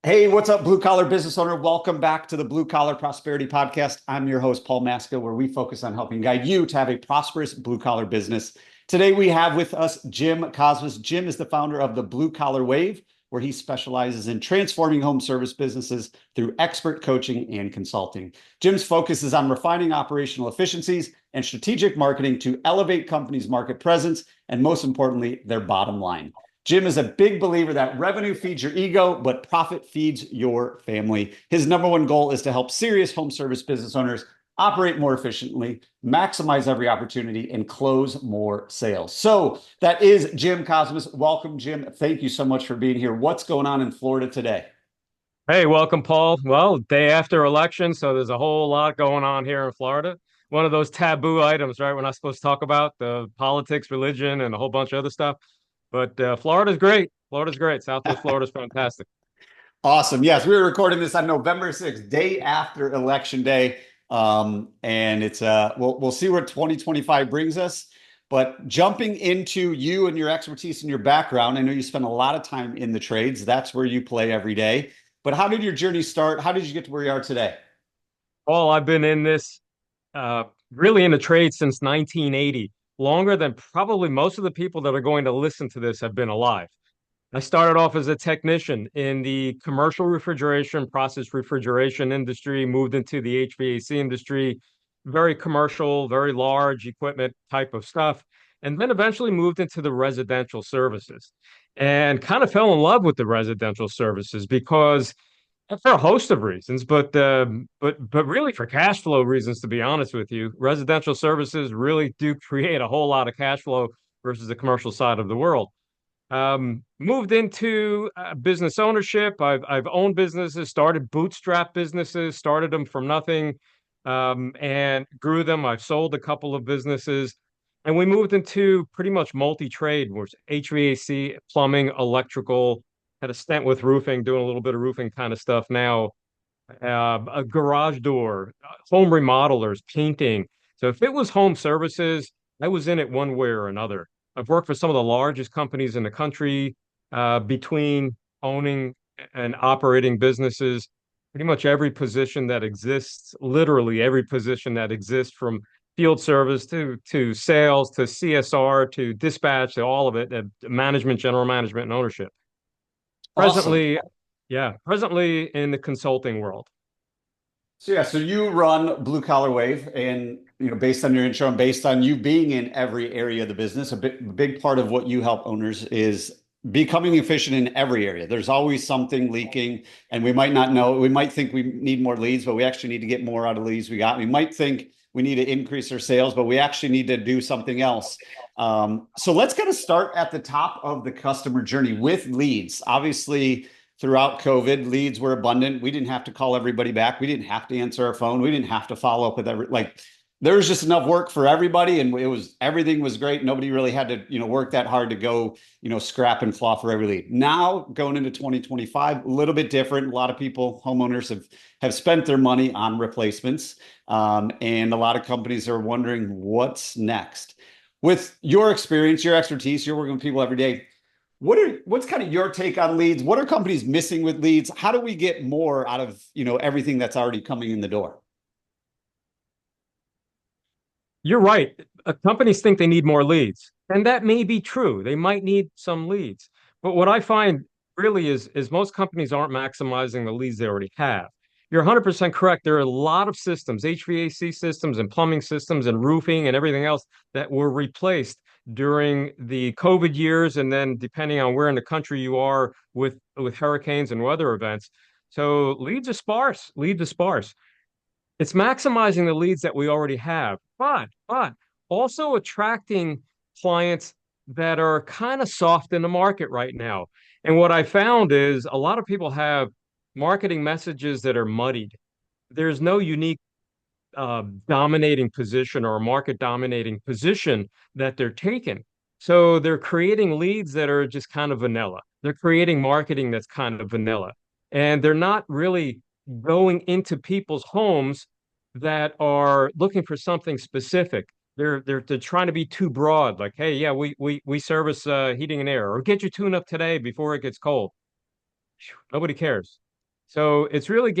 Hey, what's up, blue collar business owner? Welcome back to the Blue Collar Prosperity Podcast. I'm your host, Paul Maskill, where we focus on helping guide you to have a prosperous blue collar business. Today, we have with us Jim Cosmas. Jim is the founder of the Blue Collar Wave, where he specializes in transforming home service businesses through expert coaching and consulting. Jim's focus is on refining operational efficiencies and strategic marketing to elevate companies' market presence and, most importantly, their bottom line. Jim is a big believer that revenue feeds your ego, but profit feeds your family. His number one goal is to help serious home service business owners operate more efficiently, maximize every opportunity, and close more sales. So that is Jim Cosmas. Welcome, Jim. Thank you so much for being here. What's going on in Florida today? Hey, welcome, Paul. Well, day after election, so there's a whole lot going on here in Florida. One of those taboo items, right? We're not supposed to talk about the politics, religion, and a whole bunch of other stuff. But Florida's great. Florida's great. Southwest Florida's fantastic. Awesome. Yes, we were recording this on November 6th, day after election day. And it's we'll see where 2025 brings us. But jumping into you and your expertise and your background, I know you spend a lot of time in the trades. That's where you play every day. But how did your journey start? How did you get to where you are today? Paul, I've been in this uh, really in the trade since 1980, longer than probably most of the people that are going to listen to this have been alive. I started off as a technician in the commercial refrigeration, process refrigeration industry, moved into the HVAC industry, very commercial, very large equipment type of stuff, and then eventually moved into the residential services and kind of fell in love with the residential services because for a host of reasons, but really for cash flow reasons, to be honest with you, residential services really do create a whole lot of cash flow versus the commercial side of the world. Moved into business ownership. I've owned businesses, started bootstrap businesses, started them from nothing, and grew them. I've sold a couple of businesses, and we moved into pretty much multi-trade, which HVAC, plumbing, electrical. Had a stint with roofing, doing a little bit of roofing kind of stuff now. A garage door, home remodelers, painting. So if it was home services, I was in it one way or another. I've worked for some of the largest companies in the country, between owning and operating businesses, pretty much every position that exists, literally every position that exists from field service to sales to CSR to dispatch to all of it, management, general management, and ownership. Awesome. Presently in the consulting world. So you run Blue Collar Wave, and based on your intro and based on you being in every area of the business, big part of what you help owners is becoming efficient in every area. There's always something leaking, and we might not know. We might think we need more leads, but we actually need to get more out of the leads we got. We might think we need to increase our sales, but we actually need to do something else. So let's kind of start at the top of the customer journey with leads. Obviously, throughout COVID, leads were abundant. We didn't have to call everybody back. We didn't have to answer our phone. We didn't have to follow up with there was just enough work for everybody, and everything was great. Nobody really had to, work that hard to go, scrap and claw for every lead. Now going into 2025, a little bit different. A lot of people, homeowners have spent their money on replacements. And a lot of companies are wondering what's next. With your experience, your expertise, you're working with people every day. What's kind of your take on leads? What are companies missing with leads? How do we get more out of, everything that's already coming in the door? You're right. Companies think they need more leads, and that may be true. They might need some leads. But what I find really is most companies aren't maximizing the leads they already have. You're 100% correct. There are a lot of systems, HVAC systems and plumbing systems and roofing and everything else that were replaced during the COVID years, and then depending on where in the country you are with hurricanes and weather events. So leads are sparse. Leads are sparse. It's maximizing the leads that we already have, but also attracting clients that are kind of soft in the market right now. And what I found is a lot of people have marketing messages that are muddied. There's no unique dominating position or market dominating position that they're taking. So they're creating leads that are just kind of vanilla. They're creating marketing that's kind of vanilla. And they're not really going into people's homes that are looking for something specific. They're trying to be too broad, like, hey, yeah, we service heating and air, or get your tune up today before it gets cold. Nobody cares. So it's really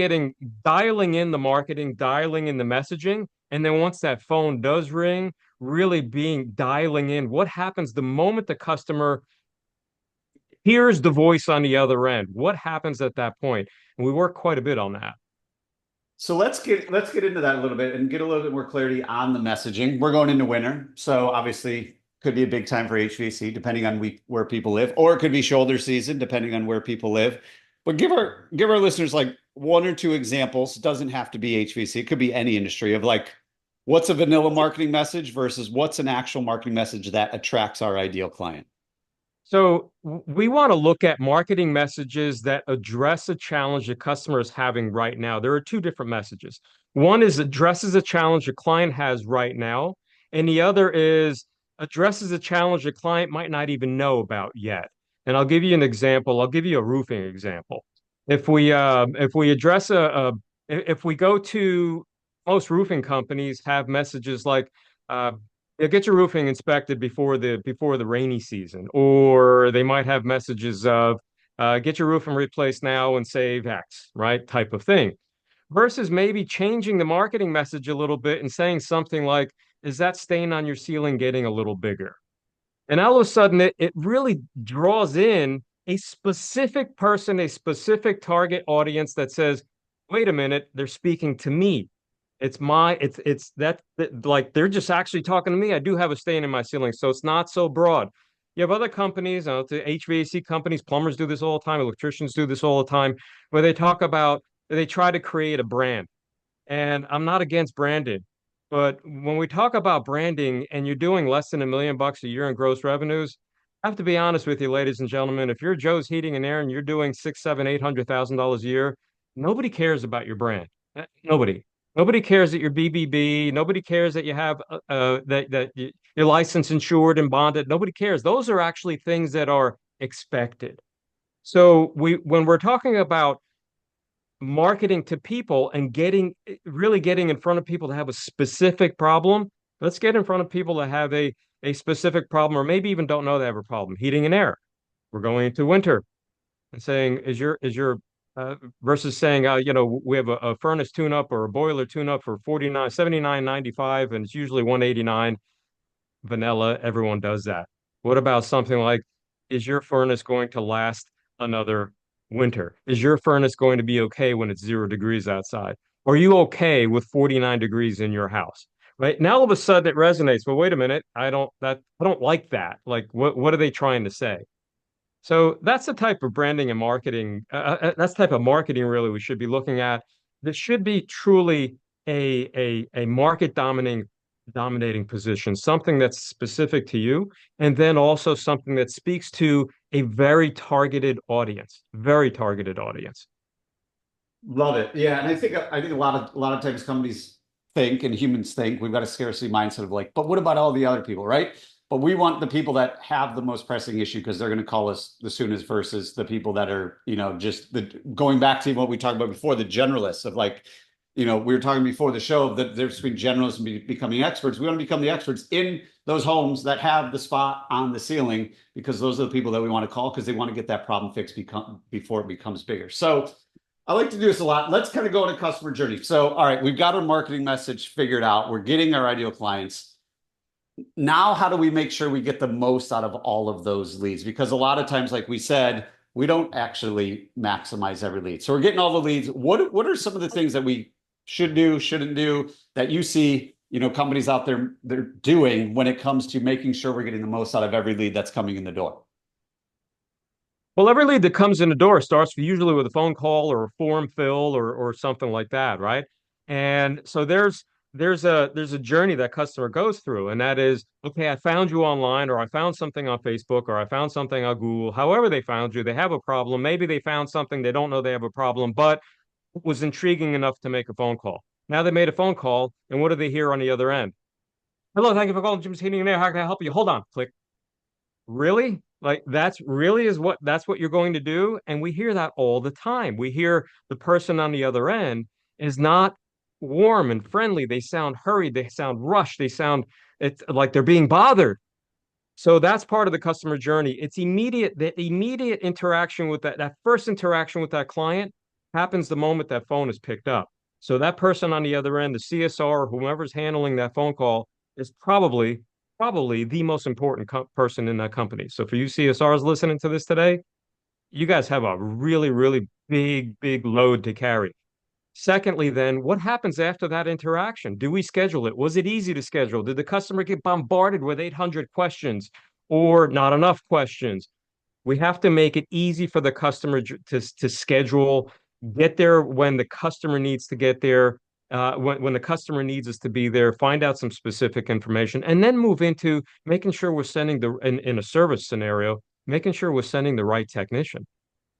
dialing in the marketing, dialing in the messaging. And then once that phone does ring, really being dialing in what happens the moment the customer hears the voice on the other end. What happens at that point? And we work quite a bit on that. So let's get into that a little bit and get a little bit more clarity on the messaging. We're going into winter, so obviously could be a big time for HVAC depending on where people live, or it could be shoulder season depending on where people live. But give our listeners like one or two examples. It doesn't have to be HVAC. It could be any industry of like what's a vanilla marketing message versus what's an actual marketing message that attracts our ideal client. So we want to look at marketing messages that address a challenge a customer is having right now. There are two different messages. One is addresses a challenge a client has right now, and the other is addresses a challenge a client might not even know about yet. And I'll give you an example. I'll give you a roofing example. If we address if we go to most roofing companies have messages like uh, yeah, get your roofing inspected before the rainy season, or they might have messages of get your roofing replaced now and save X, right? Type of thing. Versus maybe changing the marketing message a little bit and saying something like, is that stain on your ceiling getting a little bigger? And all of a sudden it really draws in a specific person, a specific target audience that says, wait a minute, they're speaking to me. It's like they're just actually talking to me. I do have a stain in my ceiling, so it's not so broad. You have other companies, the HVAC companies, plumbers do this all the time, electricians do this all the time, where they try to create a brand. And I'm not against branding, but when we talk about branding and you're doing less than $1 million a year in gross revenues, I have to be honest with you, ladies and gentlemen. If you're Joe's Heating and Air and you're doing six, seven, $800,000 a year, nobody cares about your brand. Nobody. Nobody cares that you're BBB. Nobody cares that you have you're licensed, insured, and bonded. Nobody cares. Those are actually things that are expected. So when we're talking about marketing to people and really getting in front of people to have a specific problem. Let's get in front of people that have a specific problem, or maybe even don't know they have a problem. Heating and air. We're going into winter and saying, versus saying, we have a furnace tune up or a boiler tune up for 79.95, and it's usually 189 vanilla. Everyone does that. What about something like, is your furnace going to last another winter? Is your furnace going to be okay when it's 0 degrees outside? Are you okay with 49 degrees in your house? Right now, all of a sudden it resonates. Well, wait a minute. I don't like that. Like, what are they trying to say? So that's the type of branding and marketing. That's the type of marketing really we should be looking at. This should be truly a market dominating position, something that's specific to you, and then also something that speaks to a very targeted audience. Love it. Yeah, and I think a lot of times companies think and humans think we've got a scarcity mindset of like, but what about all the other people, right? But we want the people that have the most pressing issue because they're going to call us the soonest versus the people that are, just the going back to what we talked about before, the generalists of like, we were talking before the show that there's between generalists and becoming experts. We want to become the experts in those homes that have the spot on the ceiling because those are the people that we want to call because they want to get that problem fixed before it becomes bigger. So I like to do this a lot. Let's kind of go into customer journey. So, all right, we've got our marketing message figured out. We're getting our ideal clients. Now, how do we make sure we get the most out of all of those leads? Because a lot of times, like we said, we don't actually maximize every lead. So we're getting all the leads. What are some of the things that we should do, shouldn't do that you see, companies out there they're doing when it comes to making sure we're getting the most out of every lead that's coming in the door? Well, every lead that comes in the door starts usually with a phone call or a form fill or something like that, right? And so there's a journey that customer goes through, and that is, okay, I found you online, or I found something on Facebook, or I found something on Google. However they found you, they have a problem. Maybe they found something they don't know they have a problem, but it was intriguing enough to make a phone call. Now they made a phone call, and what do they hear on the other end? Hello, thank you for calling Jim's Heating and Air. How can I help you? Hold on, click. Really? Like that's what you're going to do? And we hear that all the time. We hear the person on the other end is not warm and friendly. They sound hurried, they sound rushed, it's like they're being bothered. So that's part of the customer journey. It's the immediate interaction with that first interaction with that client happens the moment that phone is picked up. So that person on the other end, the CSR, whomever's handling that phone call, is probably the most important person in that company. So for you CSRs listening to this today, you guys have a really, really big load to carry. Secondly, then, what happens after that interaction? Do we schedule it? Was it easy to schedule? Did the customer get bombarded with 800 questions or not enough questions? We have to make it easy for the customer to schedule, get there when the customer needs to get there, when the customer needs us to be there, find out some specific information, and then move into making sure we're sending in a service scenario, making sure we're sending the right technician.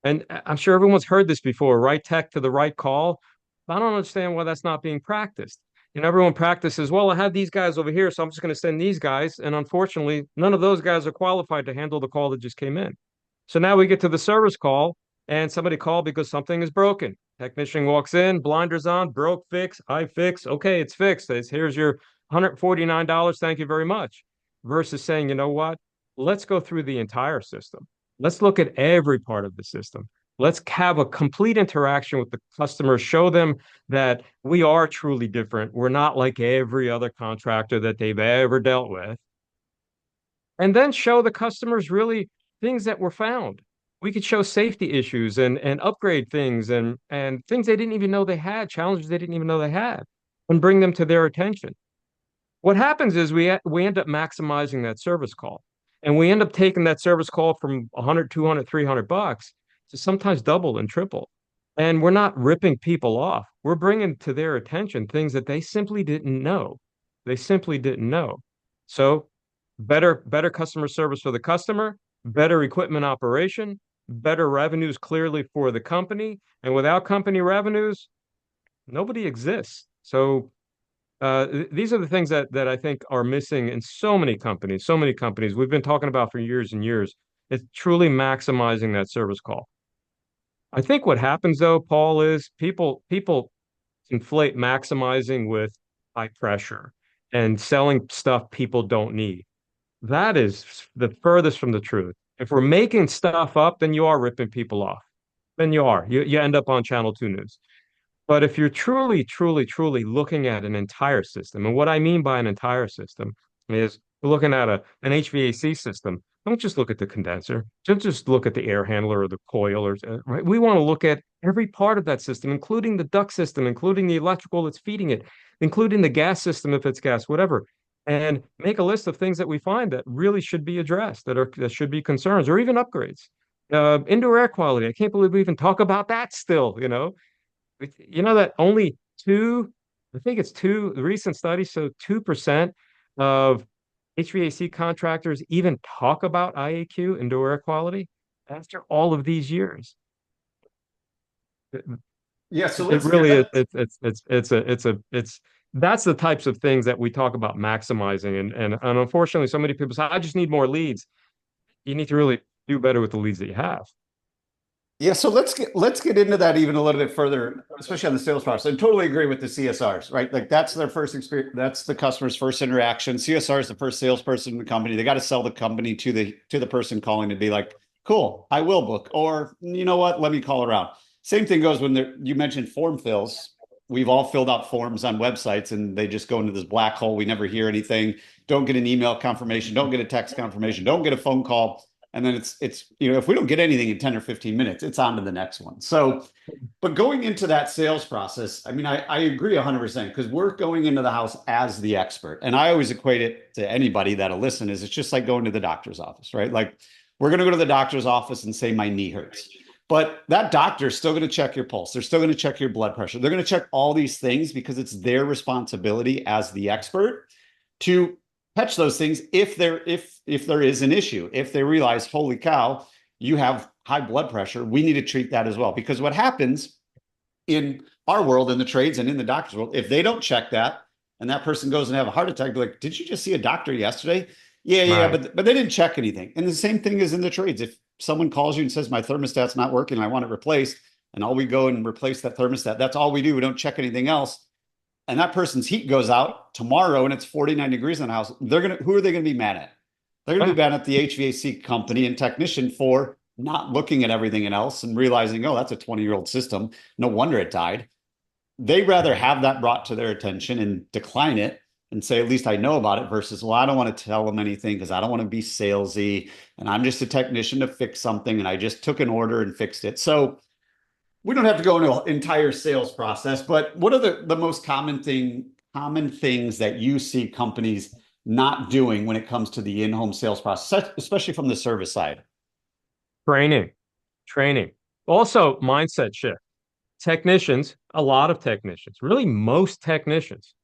And I'm sure everyone's heard this before, right tech to the right call. I don't understand why that's not being practiced. Everyone practices, well, I have these guys over here, so I'm just going to send these guys. And unfortunately, none of those guys are qualified to handle the call that just came in. So now we get to the service call, and somebody called because something is broken. Technician walks in, blinders on, broke, fix, I fix. Okay, it's fixed. Here's your $149. Thank you very much. Versus saying, you know what? Let's go through the entire system. Let's look at every part of the system. Let's have a complete interaction with the customer, show them that we are truly different. We're not like every other contractor that they've ever dealt with. And then show the customers really things that were found. We could show safety issues and upgrade things and things they didn't even know they had, challenges they didn't even know they had, and bring them to their attention. What happens is we end up maximizing that service call. And we end up taking that service call from 100, 200, $300 to sometimes double and triple. And we're not ripping people off. We're bringing to their attention things that they simply didn't know. They simply didn't know. So better customer service for the customer, better equipment operation, better revenues clearly for the company. And without company revenues, nobody exists. So these are the things that I think are missing in so many companies, so many companies we've been talking about for years and years. It's truly maximizing that service call. I think what happens though, Paul, is people conflate maximizing with high pressure and selling stuff people don't need. That is the furthest from the truth. If we're making stuff up, then you are ripping people off. Then you are. You end up on Channel 2 News. But if you're truly looking at an entire system, and what I mean by an entire system is looking at an HVAC system, don't just look at the condenser, don't just look at the air handler or the coil, or right. We want to look at every part of that system, including the duct system, including the electrical that's feeding it, including the gas system if it's gas, whatever, and make a list of things that we find that really should be addressed, that should be concerns or even upgrades. Indoor air quality. I can't believe we even talk about that still, you know that only I think it's two, the recent studies show 2% of HVAC contractors even talk about IAQ, indoor air quality, after all of these years. Yeah, so It let's get really is, that. it's that's the types of things that we talk about maximizing. And unfortunately, so many people say, I just need more leads. You need to really do better with the leads that you have. Yeah, so let's get into that even a little bit further, especially on the sales process. I totally agree with the CSRs, right? Like that's their first experience, that's the customer's first interaction. CSR is the first salesperson in the company. They got to sell the company to the person calling to be like, cool, I will book, or you know what, let me call around. Same thing goes when you mentioned form fills. We've all filled out forms on websites and they just go into this black hole. We never hear anything. Don't get an email confirmation. Don't get a text confirmation. Don't get a phone call. And then it's if we don't get anything in 10 or 15 minutes, it's on to the next one. So, but going into that sales process, I mean, I agree 100% because we're going into the house as the expert. And I always equate it to anybody that'll listen is it's just like going to the doctor's office, right? Like we're going to go to the doctor's office and say my knee hurts. But that doctor's still going to check your pulse. They're still going to check your blood pressure. They're going to check all these things because it's their responsibility as the expert to catch those things if there is an issue. If they realize, holy cow, you have high blood pressure, we need to treat that as well. Because what happens in our world, in the trades and in the doctor's world, if they don't check that and that person goes and have a heart attack, be like, did you just see a doctor yesterday? Yeah, Right. but they didn't check anything. And the same thing is in the trades. If someone calls you and says my thermostat's not working, I want it replaced, and all we go and replace that thermostat, that's all we do. We don't check anything else. And that person's heat goes out tomorrow and it's 49 degrees in the house. Who are they going to be mad at? They're going to Yeah. be mad at the HVAC company and technician for not looking at everything else and realizing, oh, that's a 20-year-old system. No wonder it died. They rather have that brought to their attention and decline it and say, at least I know about it versus, well, I don't want to tell them anything because I don't want to be salesy and I'm just a technician to fix something and I just took an order and fixed it. So we don't have to go into an entire sales process, but what are the most common things that you see companies not doing when it comes to the in-home sales process, especially from the service side? Training, training. Also, mindset shift. Technicians, a lot of technicians, really most technicians,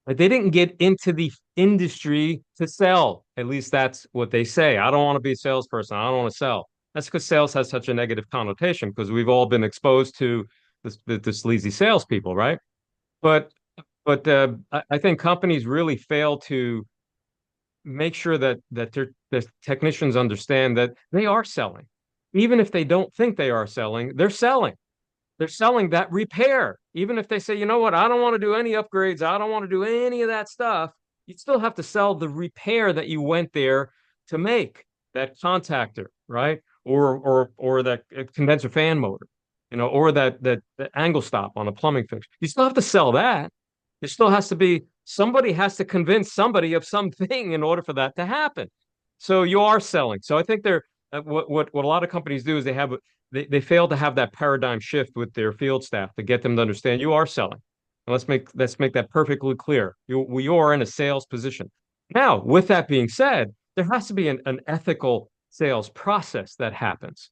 like they didn't get into the industry to sell. At least that's what they say. I don't want to be a salesperson. I don't want to sell. That's because sales has such a negative connotation because we've all been exposed to the sleazy salespeople, right? But I think companies really fail to make sure that the technicians understand that they are selling. Even if they don't think they are selling, they're selling. They're selling that repair. Even if they say, you know what, I don't want to do any upgrades, I don't want to do any of that stuff, you still have to sell the repair that you went there to make, that contactor, right? Or that condenser fan motor, or that angle stop on a plumbing fixture. You still have to sell that. There still has to be somebody has to convince somebody of something in order for that to happen. So you are selling. So I think they're what a lot of companies do is they fail to have that paradigm shift with their field staff to get them to understand you are selling. And let's make that perfectly clear. We are in a sales position. Now, with that being said, there has to be an ethical sales process that happens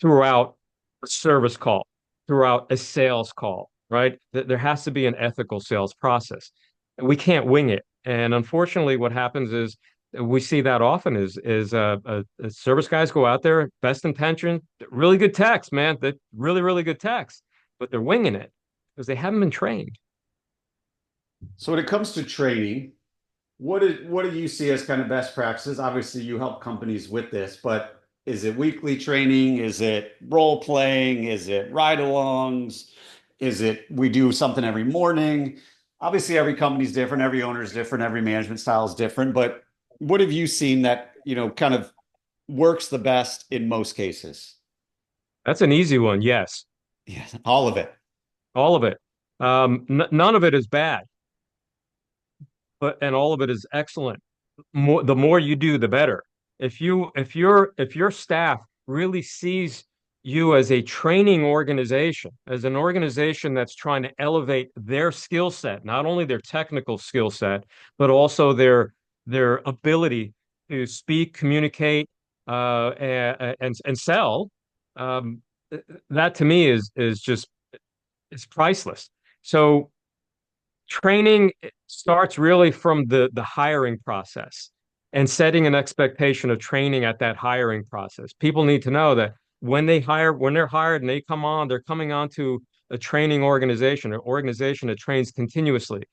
throughout a service call, throughout a sales call, right? There has to be an ethical sales process. We can't wing it. And unfortunately, what happens is we see that often is service guys go out there, best intention, really good techs, man, that really, really good techs, but they're winging it because they haven't been trained. So when it comes to training, what do you see as kind of best practices? Obviously, you help companies with this, but is it weekly training? Is it role playing? Is it ride-alongs? Is it we do something every morning? Obviously, every company's different, every owner is different, every management style is different, but what have you seen that, kind of works the best in most cases? That's an easy one. Yes, Yes, all of it. all of it. None of it is bad, and all of it is excellent. The more you do, the better. If your staff really sees you as a training organization, as an organization that's trying to elevate their skill set, not only their technical skill set, but also their ability to speak, communicate, and sell, um, that to me is just it's priceless. So training starts really from the hiring process and setting an expectation of training at that hiring process. People need to know that when they're hired and they come on, they're coming on to a training organization, an organization that trains continuously.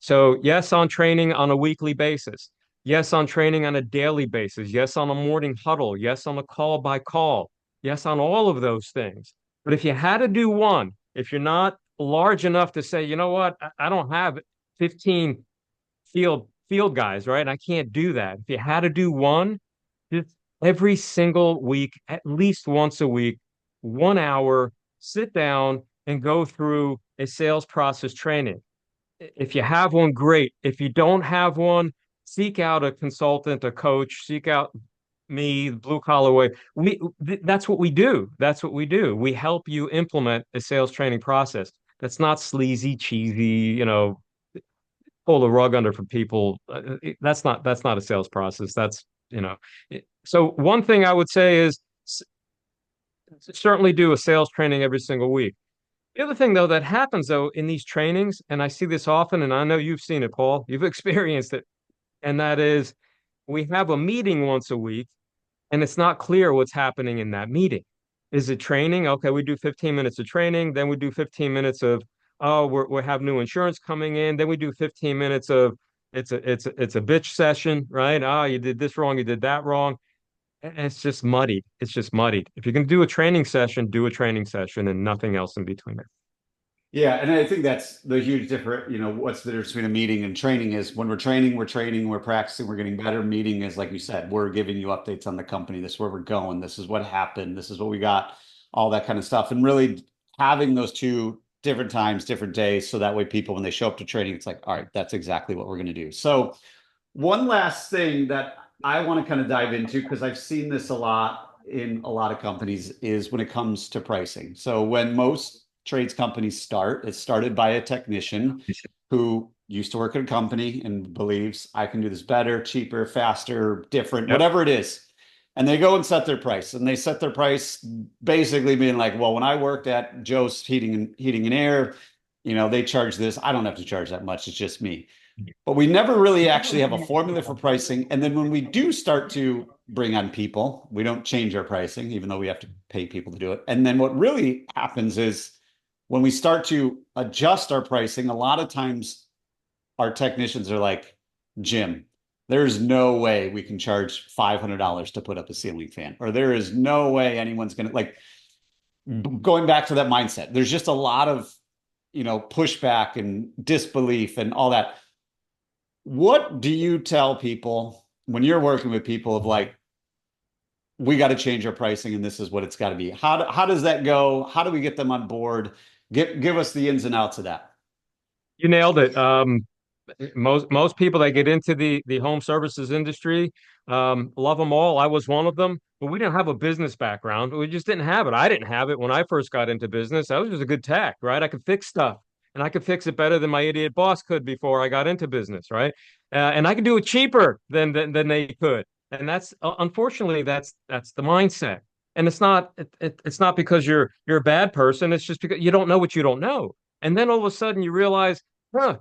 So yes, on training on a weekly basis. Yes, on training on a daily basis. Yes, on a morning huddle. Yes, on a call by call. Yes, on all of those things. But if you had to do one, if you're not large enough to say, you know what, I don't have 15 field guys, right? I can't do that. If you had to do one, just every single week, at least once a week, 1 hour, sit down and go through a sales process training. If you have one, great. If you don't have one, seek out a consultant, a coach, seek out me, blue collar way. That's what we do. That's what we do. We help you implement a sales training process. That's not sleazy, cheesy, pull the rug under for people. That's not a sales process. So one thing I would say is certainly do a sales training every single week. The other thing though that happens though in these trainings, and I see this often, and I know you've seen it, Paul, you've experienced it, and that is we have a meeting once a week and it's not clear what's happening in that meeting. Is it training? Okay, we do 15 minutes of training, then we do 15 minutes of, oh, we have new insurance coming in, then we do 15 minutes of it's a bitch session, right? Oh, you did this wrong, you did that wrong. And it's just muddied. It's just muddied. If you're going to do a training session, do a training session and nothing else in between it. Yeah, and I think that's the huge difference. What's the difference between a meeting and training is when we're training, we're practicing, we're getting better. Meeting is, like you said, we're giving you updates on the company. This is where we're going. This is what happened. This is what we got, all that kind of stuff. And really having those two different times, different days, so that way people, when they show up to training, it's like, all right, that's exactly what we're going to do. So one last thing that I want to kind of dive into, because I've seen this a lot in a lot of companies, is when it comes to pricing. So when most trades companies start, it's started by a technician who used to work at a company and believes I can do this better, cheaper, faster, different, Yep. whatever it is. And they go and set their price. And they set their price basically being like, well, when I worked at Joe's Heating and Air, they charge this. I don't have to charge that much. It's just me. But we never really actually have a formula for pricing. And then when we do start to bring on people, we don't change our pricing, even though we have to pay people to do it. And then what really happens is when we start to adjust our pricing, a lot of times our technicians are like, Jim, there's no way we can charge $500 to put up a ceiling fan, or there is no way anyone's going to, like, going back to that mindset. There's just a lot of, pushback and disbelief and all that. What do you tell people when you're working with people of like, we got to change our pricing and this is what it's got to be? How does that go? How do we get them on board? Give us the ins and outs of that. You nailed it. Most people that get into the home services industry, love them all. I was one of them, but we didn't have a business background. We just didn't have it. I didn't have it when I first got into business. I was just a good tech, right? I could fix stuff, and I could fix it better than my idiot boss could before I got into business, right? And I could do it cheaper than they could. And that's unfortunately that's the mindset. And it's not because you're a bad person. It's just because you don't know what you don't know. And then all of a sudden you realize,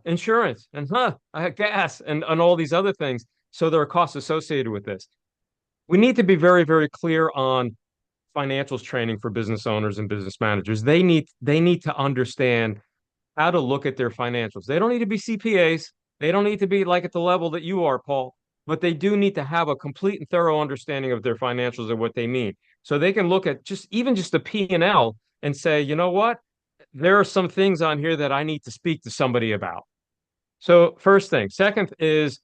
insurance and I have gas and all these other things. So there are costs associated with this. We need to be very, very clear on financials training for business owners and business managers. They need to understand how to look at their financials. They don't need to be CPAs. They don't need to be like at the level that you are, Paul, but they do need to have a complete and thorough understanding of their financials and what they mean. So they can look at just the P&L and say, you know what? There are some things on here that I need to speak to somebody about. So first thing. Second is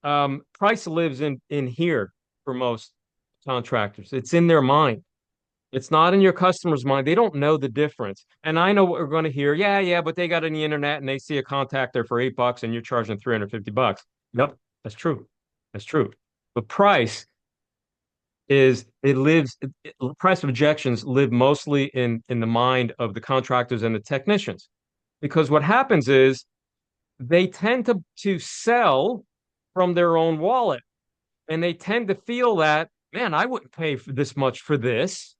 price lives in here for most contractors. It's in their mind. It's not in your customer's mind. They don't know the difference. And I know what we're going to hear. Yeah, yeah, but they got it on the internet and they see a contactor for $8 and you're charging $350. Yep, that's true. That's true. But price objections live mostly in the mind of the contractors and the technicians. Because what happens is they tend to sell from their own wallet and they tend to feel that, man, I wouldn't pay for this much for this.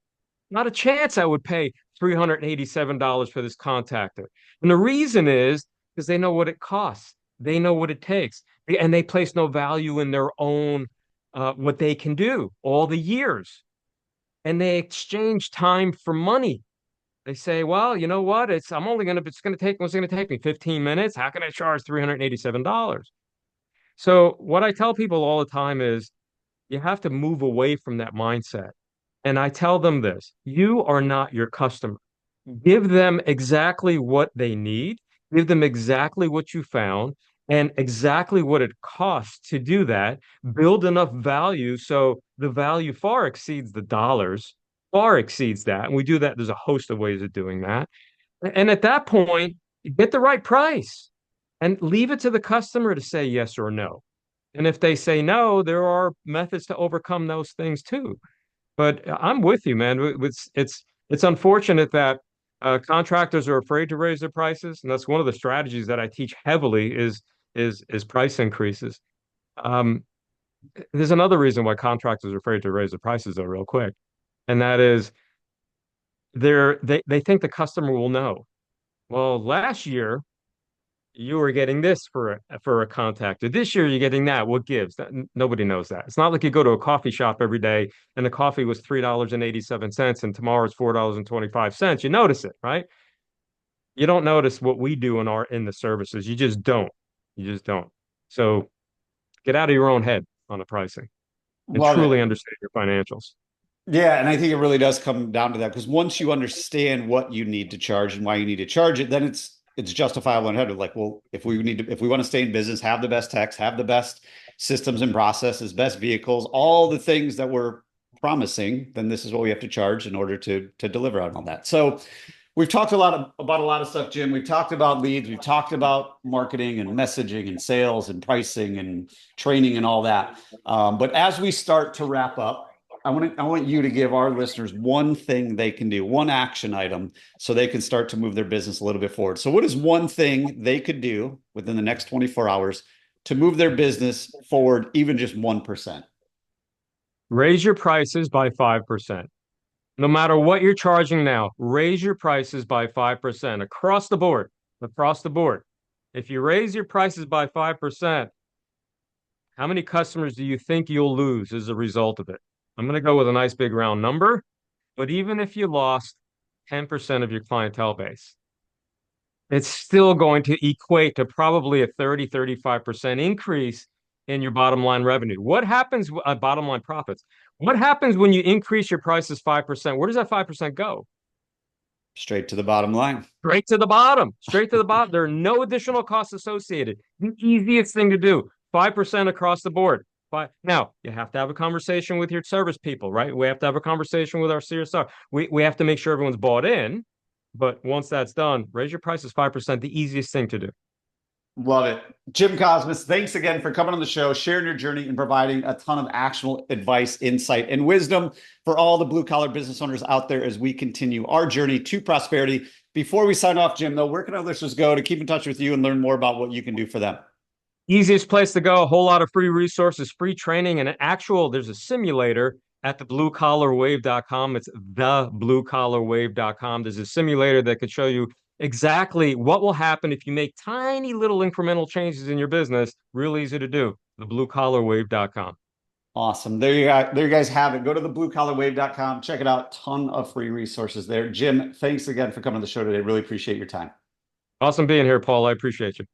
Not a chance I would pay $387 for this contactor. And the reason is because they know what it costs. They know what it takes. And they place no value in their own what they can do all the years. And they exchange time for money. They say, well, you know what? It's going to take me 15 minutes. How can I charge $387? So what I tell people all the time is you have to move away from that mindset. And I tell them this, you are not your customer. Give them exactly what they need, give them exactly what you found and exactly what it costs to do that. Build enough value so the value far exceeds the dollars, far exceeds that. And we do that. There's a host of ways of doing that. And at that point, get the right price and leave it to the customer to say yes or no. And if they say no, there are methods to overcome those things too. But I'm with you, man. It's unfortunate that contractors are afraid to raise their prices, and that's one of the strategies that I teach heavily is price increases. Um, there's another reason why contractors are afraid to raise their prices, though, real quick, and that is they think the customer will know. Well, last year you were getting this for a contactor. This year you're getting that. What gives? Nobody knows that. It's not like you go to a coffee shop every day and the coffee was $3.87 and tomorrow's $4.25. You notice it, right? You don't notice what we do in the services. You just don't. You just don't. So get out of your own head on the pricing and Love truly it. understand your financials. Yeah, and I think it really does come down to that because once you understand what you need to charge and why you need to charge it, then it's justifiable and head like, well, if we want to stay in business, have the best techs, have the best systems and processes, best vehicles, all the things that we're promising, then this is what we have to charge in order to deliver on all that. So we've talked about a lot of stuff, Jim. We've talked about leads, we've talked about marketing and messaging and sales and pricing and training and all that. But as we start to wrap up, I want you to give our listeners one thing they can do, one action item, so they can start to move their business a little bit forward. So, what is one thing they could do within the next 24 hours to move their business forward, even just 1%? Raise your prices by 5%. No matter what you're charging now, raise your prices by 5% across the board. Across the board. If you raise your prices by 5%, how many customers do you think you'll lose as a result of it? I'm going to go with a nice big round number, but even if you lost 10% of your clientele base, it's still going to equate to probably a 35% increase in your bottom line revenue. What happens, bottom line profits? What happens when you increase your prices 5%? Where does that 5% go? Straight to the bottom line. Straight to the bottom. Straight to the bottom. There are no additional costs associated. The easiest thing to do, 5% across the board. But now you have to have a conversation with your service people, right? We have to have a conversation with our CSR. We have to make sure everyone's bought in. But once that's done, raise your prices 5%, the easiest thing to do. Love it. Jim Cosmas, thanks again for coming on the show, sharing your journey, and providing a ton of actionable advice, insight, and wisdom for all the blue collar business owners out there as we continue our journey to prosperity. Before we sign off, Jim, though, where can our listeners go to keep in touch with you and learn more about what you can do for them? Easiest place to go, a whole lot of free resources, free training, and there's a simulator at the bluecollarwave.com. It's the bluecollarwave.com. There's a simulator that could show you exactly what will happen if you make tiny little incremental changes in your business. Real easy to do. The bluecollarwave.com. Awesome. There you guys have it. Go to the bluecollarwave.com. Check it out. Ton of free resources there. Jim, thanks again for coming on the show today. Really appreciate your time. Awesome being here, Paul. I appreciate you.